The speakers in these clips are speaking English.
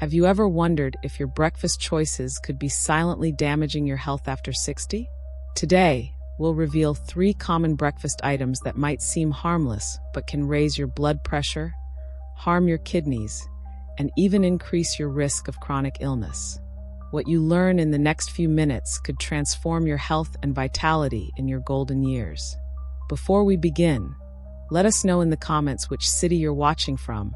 Have you ever wondered if your breakfast choices could be silently damaging your health after 60? Today, we'll reveal 3 common breakfast items that might seem harmless but can raise your blood pressure, harm your kidneys, and even increase your risk of chronic illness. What you learn in the next few minutes could transform your health and vitality in your golden years. Before we begin, let us know in the comments which city you're watching from,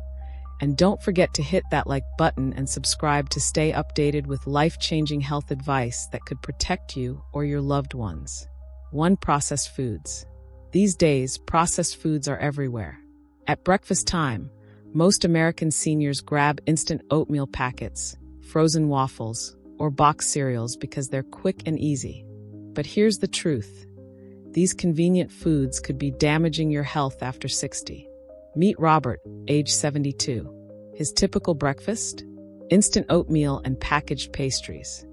and don't forget to hit that like button and subscribe to stay updated with life-changing health advice that could protect you or your loved ones. 1. Processed foods. These days, processed foods are everywhere. At breakfast time, most American seniors grab instant oatmeal packets, frozen waffles, or boxed cereals because they're quick and easy. But here's the truth. These convenient foods could be damaging your health after 60. Meet Robert, age 72. His typical breakfast? Instant oatmeal and packaged pastries.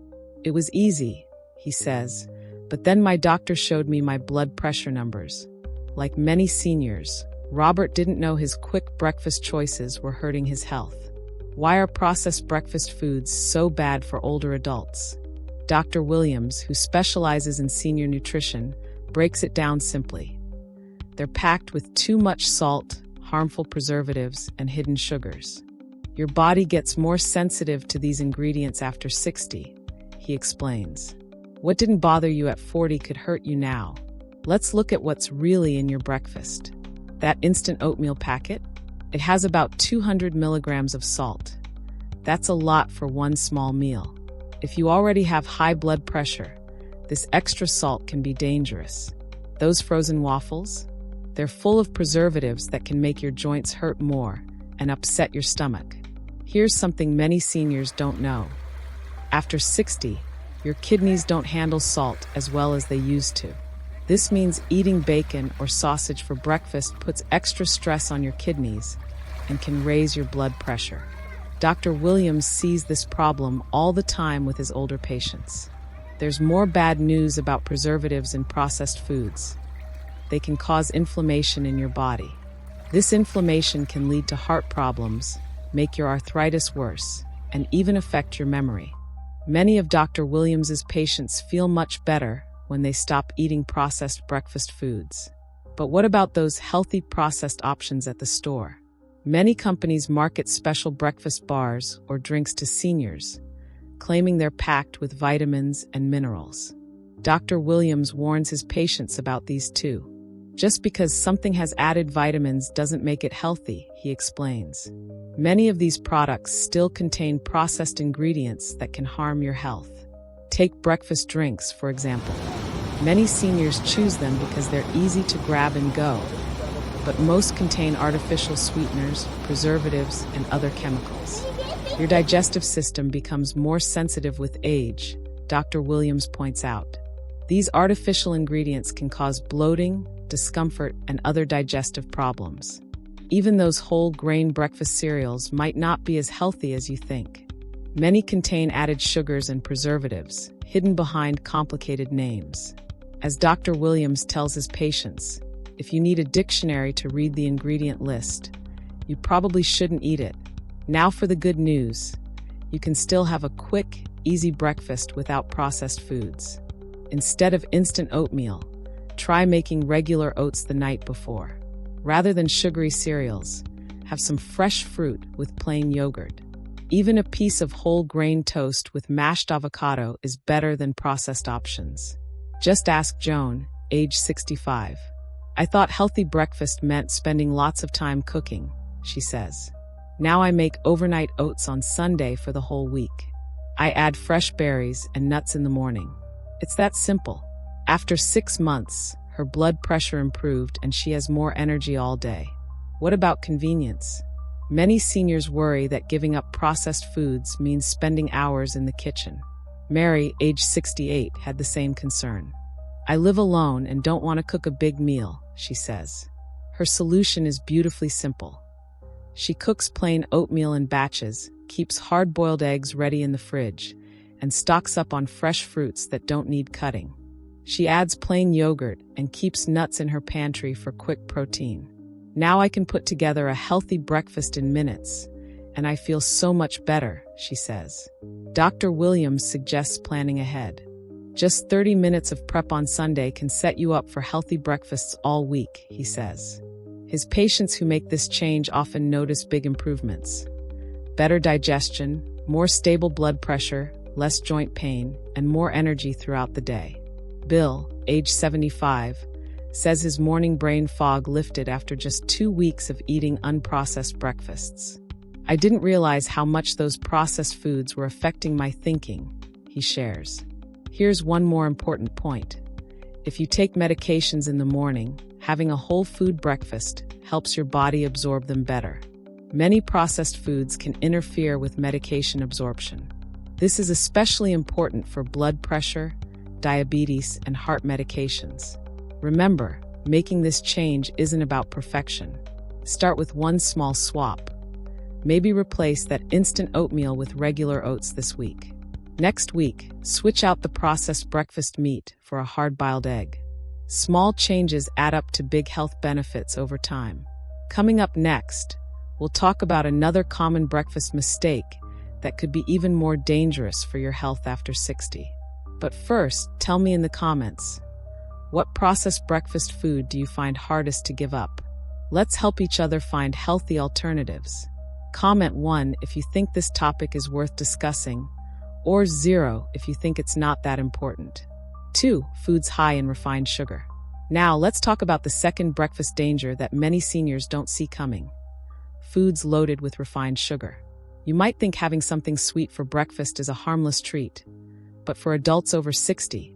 It was easy, he says, but then my doctor showed me my blood pressure numbers. Like many seniors, Robert didn't know his quick breakfast choices were hurting his health. Why are processed breakfast foods so bad for older adults? Dr. Williams, who specializes in senior nutrition, breaks it down simply. They're packed with too much salt, harmful preservatives, and hidden sugars. Your body gets more sensitive to these ingredients after 60, he explains. What didn't bother you at 40 could hurt you now. Let's look at what's really in your breakfast. That instant oatmeal packet? It has about 200 milligrams of salt. That's a lot for one small meal. If you already have high blood pressure, this extra salt can be dangerous. Those frozen waffles? They're full of preservatives that can make your joints hurt more and upset your stomach. Here's something many seniors don't know. After 60, your kidneys don't handle salt as well as they used to. This means eating bacon or sausage for breakfast puts extra stress on your kidneys and can raise your blood pressure. Dr. Williams sees this problem all the time with his older patients. There's more bad news about preservatives in processed foods. They can cause inflammation in your body. This inflammation can lead to heart problems, make your arthritis worse, and even affect your memory. Many of Dr. Williams's patients feel much better when they stop eating processed breakfast foods. But what about those healthy processed options at the store? Many companies market special breakfast bars or drinks to seniors, claiming they're packed with vitamins and minerals. Dr. Williams warns his patients about these too. Just because something has added vitamins doesn't make it healthy, he explains. Many of these products still contain processed ingredients that can harm your health. Take breakfast drinks, for example. Many seniors choose them because they're easy to grab and go, but most contain artificial sweeteners, preservatives, and other chemicals. Your digestive system becomes more sensitive with age, Dr. Williams points out. These artificial ingredients can cause bloating, discomfort, and other digestive problems. Even those whole grain breakfast cereals might not be as healthy as you think. Many contain added sugars and preservatives, hidden behind complicated names. As Dr. Williams tells his patients, if you need a dictionary to read the ingredient list, you probably shouldn't eat it. Now for the good news. You can still have a quick, easy breakfast without processed foods. Instead of instant oatmeal, try making regular oats the night before. Rather than sugary cereals, have some fresh fruit with plain yogurt. Even a piece of whole grain toast with mashed avocado is better than processed options. Just ask Joan, age 65. I thought healthy breakfast meant spending lots of time cooking, she says. Now I make overnight oats on Sunday for the whole week. I add fresh berries and nuts in the morning. It's that simple. After 6 months, her blood pressure improved and she has more energy all day. What about convenience? Many seniors worry that giving up processed foods means spending hours in the kitchen. Mary, age 68, had the same concern. I live alone and don't want to cook a big meal, she says. Her solution is beautifully simple. She cooks plain oatmeal in batches, keeps hard-boiled eggs ready in the fridge, and stocks up on fresh fruits that don't need cutting. She adds plain yogurt and keeps nuts in her pantry for quick protein. Now I can put together a healthy breakfast in minutes, and I feel so much better, she says. Dr. Williams suggests planning ahead. Just 30 minutes of prep on Sunday can set you up for healthy breakfasts all week, he says. His patients who make this change often notice big improvements. Better digestion, more stable blood pressure, less joint pain, and more energy throughout the day. Bill, age 75, says his morning brain fog lifted after just 2 weeks of eating unprocessed breakfasts. I didn't realize how much those processed foods were affecting my thinking, he shares. Here's one more important point. If you take medications in the morning, having a whole food breakfast helps your body absorb them better. Many processed foods can interfere with medication absorption. This is especially important for blood pressure, diabetes, and heart medications. Remember, making this change isn't about perfection. Start with one small swap. Maybe replace that instant oatmeal with regular oats this week. Next week, switch out the processed breakfast meat for a hard-boiled egg. Small changes add up to big health benefits over time. Coming up next, we'll talk about another common breakfast mistake that could be even more dangerous for your health after 60. But first, tell me in the comments, what processed breakfast food do you find hardest to give up? Let's help each other find healthy alternatives. Comment 1 if you think this topic is worth discussing, or 0 if you think it's not that important. 2. Foods high in refined sugar. Now, let's talk about the second breakfast danger that many seniors don't see coming. Foods loaded with refined sugar. You might think having something sweet for breakfast is a harmless treat, but for adults over 60,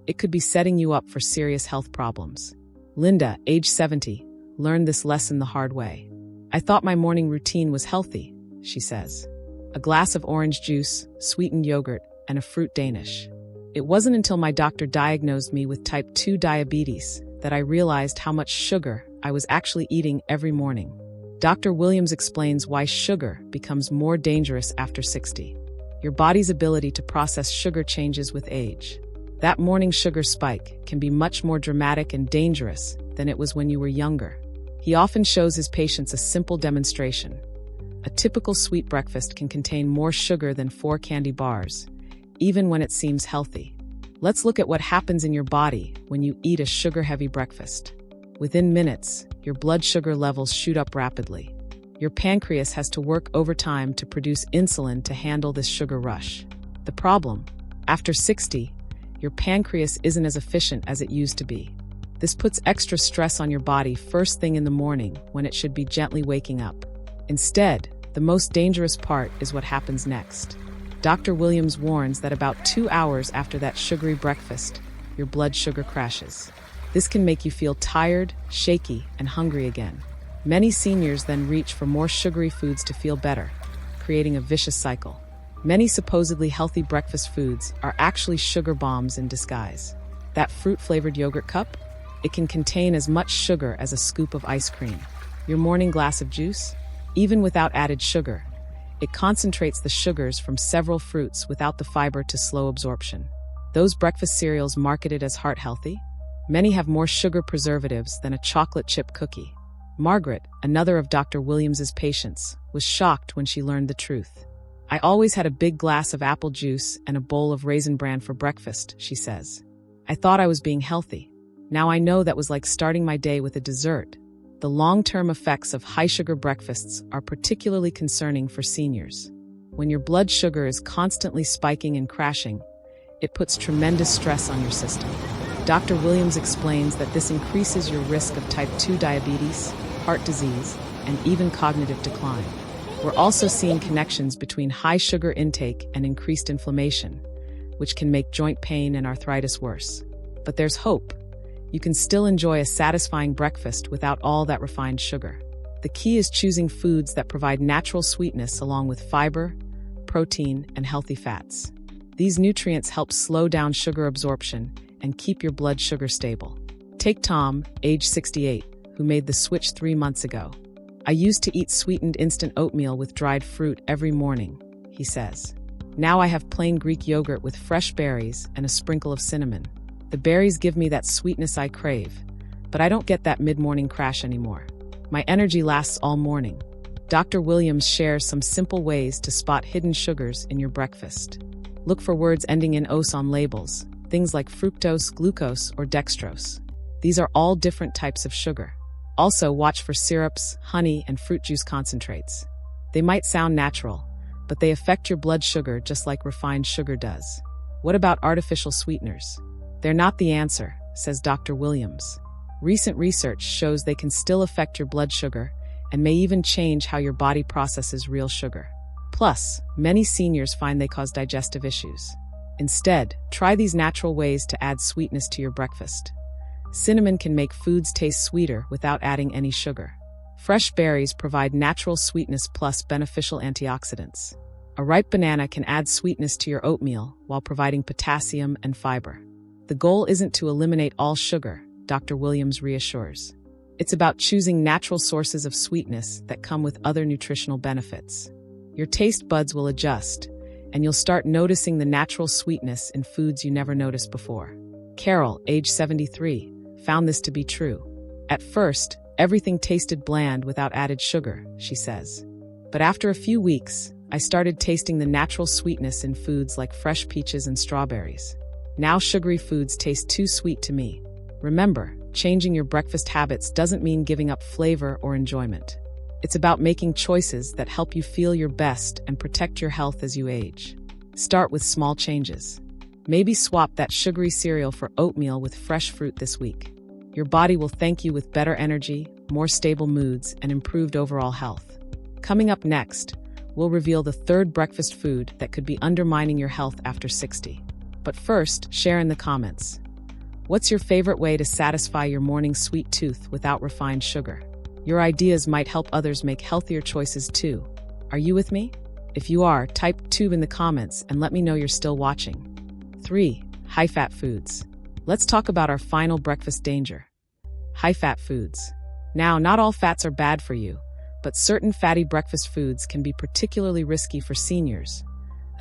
it could be setting you up for serious health problems. Linda, age 70, learned this lesson the hard way. I thought my morning routine was healthy, she says. A glass of orange juice, sweetened yogurt, and a fruit Danish. It wasn't until my doctor diagnosed me with type 2 diabetes that I realized how much sugar I was actually eating every morning. Dr. Williams explains why sugar becomes more dangerous after 60. Your body's ability to process sugar changes with age. That morning sugar spike can be much more dramatic and dangerous than it was when you were younger. He often shows his patients a simple demonstration. A typical sweet breakfast can contain more sugar than 4 candy bars, even when it seems healthy. Let's look at what happens in your body when you eat a sugar-heavy breakfast. Within minutes, your blood sugar levels shoot up rapidly. Your pancreas has to work overtime to produce insulin to handle this sugar rush. The problem? After 60, your pancreas isn't as efficient as it used to be. This puts extra stress on your body first thing in the morning when it should be gently waking up. Instead, the most dangerous part is what happens next. Dr. Williams warns that about 2 hours after that sugary breakfast, your blood sugar crashes. This can make you feel tired, shaky, and hungry again. Many seniors then reach for more sugary foods to feel better, creating a vicious cycle. Many supposedly healthy breakfast foods are actually sugar bombs in disguise. That fruit-flavored yogurt cup? It can contain as much sugar as a scoop of ice cream. Your morning glass of juice? Even without added sugar, it concentrates the sugars from several fruits without the fiber to slow absorption. Those breakfast cereals marketed as heart-healthy? Many have more sugar preservatives than a chocolate chip cookie. Margaret, another of Dr. Williams's patients, was shocked when she learned the truth. I always had a big glass of apple juice and a bowl of Raisin Bran for breakfast, she says. I thought I was being healthy. Now I know that was like starting my day with a dessert. The long-term effects of high-sugar breakfasts are particularly concerning for seniors. When your blood sugar is constantly spiking and crashing, it puts tremendous stress on your system. Dr. Williams explains that this increases your risk of type 2 diabetes, heart disease, and even cognitive decline. We're also seeing connections between high sugar intake and increased inflammation, which can make joint pain and arthritis worse. But there's hope. You can still enjoy a satisfying breakfast without all that refined sugar. The key is choosing foods that provide natural sweetness along with fiber, protein, and healthy fats. These nutrients help slow down sugar absorption and keep your blood sugar stable. Take Tom, age 68, who made the switch 3 months ago. I used to eat sweetened instant oatmeal with dried fruit every morning, he says. Now I have plain Greek yogurt with fresh berries and a sprinkle of cinnamon. The berries give me that sweetness I crave, but I don't get that mid-morning crash anymore. My energy lasts all morning. Dr. Williams shares some simple ways to spot hidden sugars in your breakfast. Look for words ending in "ose" on labels, things like fructose, glucose, or dextrose. These are all different types of sugar. Also, watch for syrups, honey, and fruit juice concentrates. They might sound natural, but they affect your blood sugar just like refined sugar does. What about artificial sweeteners? They're not the answer, says Dr. Williams. Recent research shows they can still affect your blood sugar and may even change how your body processes real sugar. Plus, many seniors find they cause digestive issues. Instead, try these natural ways to add sweetness to your breakfast. Cinnamon can make foods taste sweeter without adding any sugar. Fresh berries provide natural sweetness plus beneficial antioxidants. A ripe banana can add sweetness to your oatmeal while providing potassium and fiber. The goal isn't to eliminate all sugar, Dr. Williams reassures. It's about choosing natural sources of sweetness that come with other nutritional benefits. Your taste buds will adjust, and you'll start noticing the natural sweetness in foods you never noticed before. Carol, age 73, found this to be true. At first, everything tasted bland without added sugar, she says. But after a few weeks, I started tasting the natural sweetness in foods like fresh peaches and strawberries. Now sugary foods taste too sweet to me. Remember, changing your breakfast habits doesn't mean giving up flavor or enjoyment. It's about making choices that help you feel your best and protect your health as you age. Start with small changes. Maybe swap that sugary cereal for oatmeal with fresh fruit this week. Your body will thank you with better energy, more stable moods, and improved overall health. Coming up next, we'll reveal the third breakfast food that could be undermining your health after 60. But first, share in the comments. What's your favorite way to satisfy your morning sweet tooth without refined sugar? Your ideas might help others make healthier choices too. Are you with me? If you are, type 2 in the comments and let me know you're still watching. 3. High-fat foods. Let's talk about our final breakfast danger. High-fat foods. Now, not all fats are bad for you, but certain fatty breakfast foods can be particularly risky for seniors,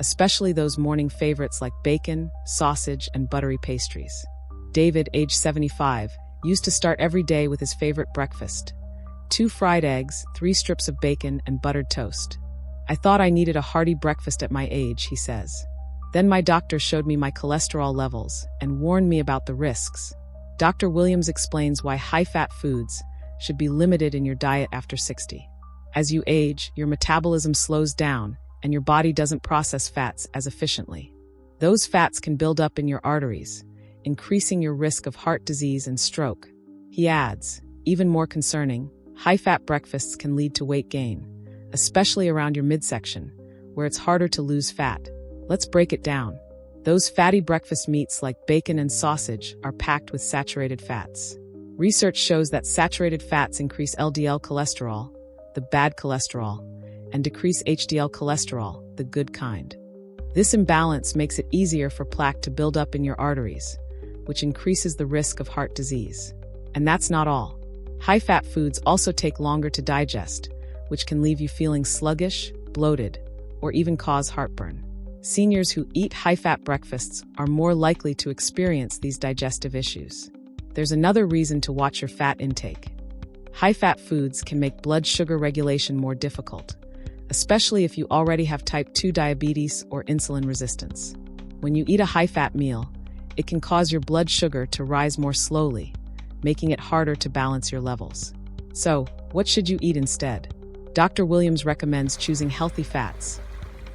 especially those morning favorites like bacon, sausage, and buttery pastries. David, age 75, used to start every day with his favorite breakfast: 2 fried eggs, 3 strips of bacon, and buttered toast. I thought I needed a hearty breakfast at my age, he says. Then my doctor showed me my cholesterol levels and warned me about the risks. Dr. Williams explains why high-fat foods should be limited in your diet after 60. As you age, your metabolism slows down and your body doesn't process fats as efficiently. Those fats can build up in your arteries, increasing your risk of heart disease and stroke. He adds, even more concerning, high-fat breakfasts can lead to weight gain, especially around your midsection, where it's harder to lose fat. Let's break it down. Those fatty breakfast meats like bacon and sausage are packed with saturated fats. Research shows that saturated fats increase LDL cholesterol, the bad cholesterol, and decrease HDL cholesterol, the good kind. This imbalance makes it easier for plaque to build up in your arteries, which increases the risk of heart disease. And that's not all. High-fat foods also take longer to digest, which can leave you feeling sluggish, bloated, or even cause heartburn. Seniors who eat high-fat breakfasts are more likely to experience these digestive issues. There's another reason to watch your fat intake. High-fat foods can make blood sugar regulation more difficult, especially if you already have type 2 diabetes or insulin resistance. When you eat a high-fat meal, it can cause your blood sugar to rise more slowly, making it harder to balance your levels. So, what should you eat instead? Dr. Williams recommends choosing healthy fats,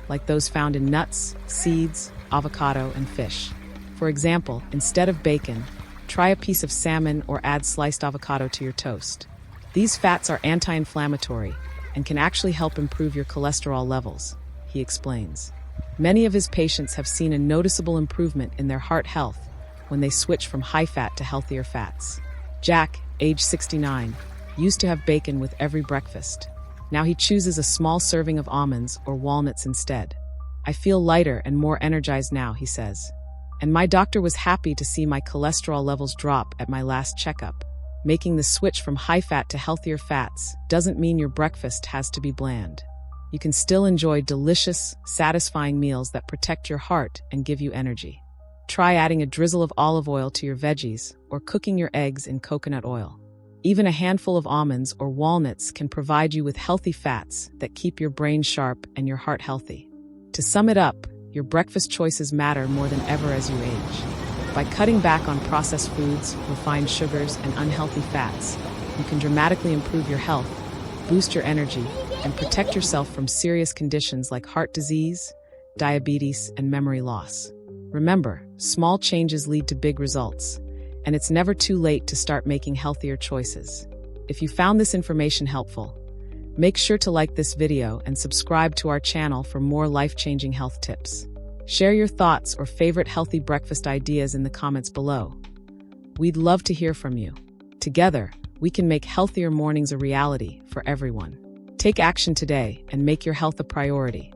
like those found in nuts, seeds, avocado, and fish. For example, instead of bacon, try a piece of salmon or add sliced avocado to your toast. These fats are anti-inflammatory and can actually help improve your cholesterol levels, he explains. Many of his patients have seen a noticeable improvement in their heart health when they switch from high-fat to healthier fats. Jack, age 69, used to have bacon with every breakfast. Now he chooses a small serving of almonds or walnuts instead. I feel lighter and more energized now, he says. And my doctor was happy to see my cholesterol levels drop at my last checkup. Making the switch from high-fat to healthier fats doesn't mean your breakfast has to be bland. You can still enjoy delicious, satisfying meals that protect your heart and give you energy. Try adding a drizzle of olive oil to your veggies or cooking your eggs in coconut oil. Even a handful of almonds or walnuts can provide you with healthy fats that keep your brain sharp and your heart healthy. To sum it up, your breakfast choices matter more than ever as you age. By cutting back on processed foods, refined sugars, and unhealthy fats, you can dramatically improve your health, boost your energy, and protect yourself from serious conditions like heart disease, diabetes, and memory loss. Remember, small changes lead to big results, and it's never too late to start making healthier choices. If you found this information helpful, make sure to like this video and subscribe to our channel for more life-changing health tips. Share your thoughts or favorite healthy breakfast ideas in the comments below. We'd love to hear from you. Together, we can make healthier mornings a reality for everyone. Take action today and make your health a priority.